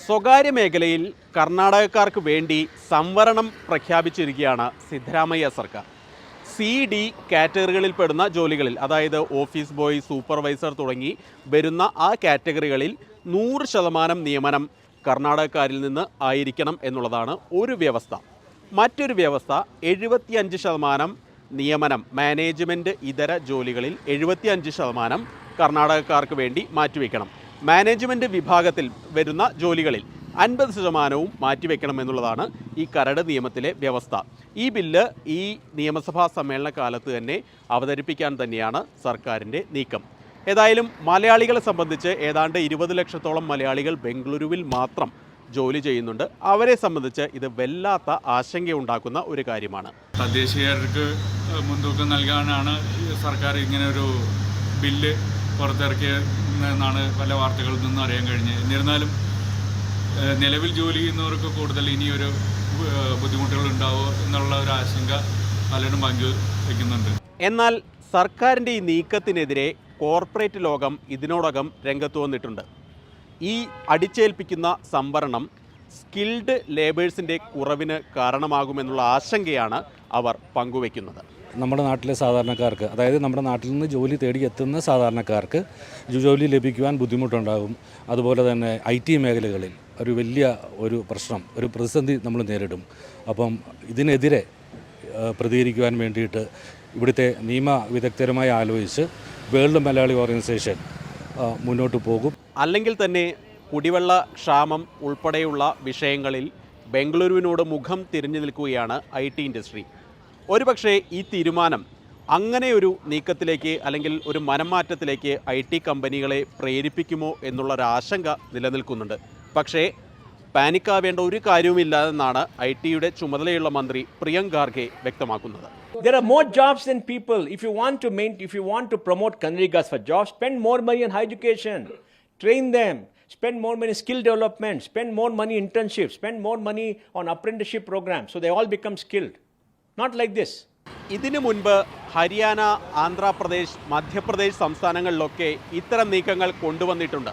സ്വകാര്യ മേഖലയിൽ കർണാടകക്കാർക്ക് വേണ്ടി സംവരണം പ്രഖ്യാപിച്ചിരിക്കുകയാണ് സിദ്ധരാമയ്യ സർക്കാർ. സി-ഡി കാറ്റഗറികളിൽ പെടുന്ന ജോലികളിൽ, അതായത് ഓഫീസ് ബോയ്, സൂപ്പർവൈസർ തുടങ്ങി വരുന്ന ആ കാറ്റഗറികളിൽ 100% നിയമനം കർണാടകക്കാരിൽ നിന്ന് ആയിരിക്കണം എന്നുള്ളതാണ് ഒരു വ്യവസ്ഥ. മറ്റൊരു വ്യവസ്ഥ 75% നിയമനം മാനേജ്മെൻറ്റ് ഇതര ജോലികളിൽ 75% കർണാടകക്കാർക്ക് വേണ്ടി മാറ്റിവെക്കണം. മാനേജ്മെൻറ്റ് വിഭാഗത്തിൽ വരുന്ന ജോലികളിൽ 50% മാറ്റിവെക്കണമെന്നുള്ളതാണ് ഈ കരട് നിയമത്തിലെ വ്യവസ്ഥ. ഈ ബില്ല് ഈ നിയമസഭാ സമ്മേളന കാലത്ത് തന്നെ അവതരിപ്പിക്കാൻ തന്നെയാണ് സർക്കാരിൻ്റെ നീക്കം. ഏതായാലും മലയാളികളെ സംബന്ധിച്ച് ഏതാണ്ട് 20 ലക്ഷത്തോളം മലയാളികൾ ബംഗളൂരുവിൽ മാത്രം ജോലി ചെയ്യുന്നുണ്ട്. അവരെ സംബന്ധിച്ച് ഇത് വല്ലാത്ത ആശങ്കയുണ്ടാക്കുന്ന ഒരു കാര്യമാണ്. തദ്ദേശീയർക്ക് മുൻതൂക്കം നൽകാനാണ് സർക്കാർ ഇങ്ങനെ ഒരു ബില്ല് പുറത്തിറക്കിയതെന്നാണ് പല വാർത്തകളിൽ നിന്നും അറിയാൻ കഴിഞ്ഞത്. എന്നിരുന്നാലും നിലവിൽ ജോലി ചെയ്യുന്നവർക്ക് കൂടുതൽ ഇനിയൊരു ബുദ്ധിമുട്ടുകൾ ഉണ്ടാവോ എന്നുള്ള ഒരു ആശങ്ക പലരും പങ്കുവയ്ക്കുന്നുണ്ട്. എന്നാൽ സർക്കാരിൻ്റെ ഈ നീക്കത്തിനെതിരെ കോർപ്പറേറ്റ് ലോകം ഇതിനോടകം രംഗത്ത് വന്നിട്ടുണ്ട്. ഈ അടിച്ചേൽപ്പിക്കുന്ന സംവരണം സ്കിൽഡ് ലേബേഴ്സിൻ്റെ കുറവിന് കാരണമാകുമെന്നുള്ള ആശങ്കയാണ് അവർ പങ്കുവയ്ക്കുന്നത്. നമ്മുടെ നാട്ടിലെ സാധാരണക്കാർക്ക്, അതായത് നമ്മുടെ നാട്ടിൽ നിന്ന് ജോലി തേടി എത്തുന്ന സാധാരണക്കാർക്ക് ജോലി ലഭിക്കുവാൻ ബുദ്ധിമുട്ടുണ്ടാകും. അതുപോലെ തന്നെ IT മേഖലകളിൽ ഒരു വലിയ ഒരു പ്രശ്നം, ഒരു പ്രതിസന്ധി നമ്മൾ നേരിടും. അപ്പം ഇതിനെതിരെ പ്രതികരിക്കുവാൻ വേണ്ടിയിട്ട് ഇവിടുത്തെ നിയമ വിദഗ്ധരുമായി ആലോചിച്ച് വേൾഡ് മലയാളി ഓർഗനൈസേഷൻ മുന്നോട്ട് പോകും. അല്ലെങ്കിൽ തന്നെ കുടിവെള്ള ക്ഷാമം ഉൾപ്പെടെയുള്ള വിഷയങ്ങളിൽ ബംഗളൂരുവിനോട് മുഖം തിരിഞ്ഞു നിൽക്കുകയാണ് IT ഇൻഡസ്ട്രി. ഒരുപക്ഷേ ഈ തീരുമാനം അങ്ങനെ ഒരു നീക്കത്തിലേക്ക് അല്ലെങ്കിൽ ഒരു മനംമാറ്റത്തിലേക്ക് IT കമ്പനികളെ പ്രേരിപ്പിക്കുമോ എന്നുള്ളൊരാശങ്ക നിലനിൽക്കുന്നുണ്ട്. പക്ഷേ പാനിക്കാവേണ്ട ഒരു കാര്യവുമില്ല എന്നാണ് IT-യുടെ ചുമതലയുള്ള മന്ത്രി പ്രിയങ്ക് ഖാർഗെ വ്യക്തമാക്കുന്നത്. There are more jobs than people. If you want to promote Kanrigas for jobs, spend more money on higher education, train them, spend more money skill development, spend more money internships, spend more money on apprenticeship programs, so they all become skilled. Not like this. ഇതിനു മുൻപ് ഹരിയാന, ആന്ധ്രാപ്രദേശ്, മധ്യപ്രദേശ് സംസ്ഥാനങ്ങളിലൊക്കെ ഇത്തരം നീക്കങ്ങൾ കൊണ്ടുവന്നിട്ടുണ്ട്.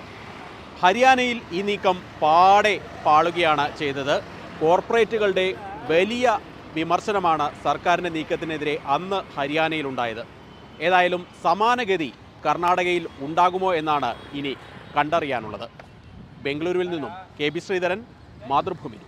ഹരിയാനയിൽ ഈ നീക്കം പാടെ പാളുകയാണ് ചെയ്തത്. കോർപ്പറേറ്റുകളുടെ വലിയ വിമർശനമാണ് സർക്കാരിൻ്റെ നീക്കത്തിനെതിരെ അന്ന് ഹരിയാനയിലുണ്ടായത്. ഏതായാലും സമാനഗതി കർണാടകയിൽ ഉണ്ടാകുമോ എന്നാണ് ഇനി കണ്ടറിയാനുള്ളത്. ബംഗളൂരുവിൽ നിന്നും KB ശ്രീധരൻ, മാതൃഭൂമി.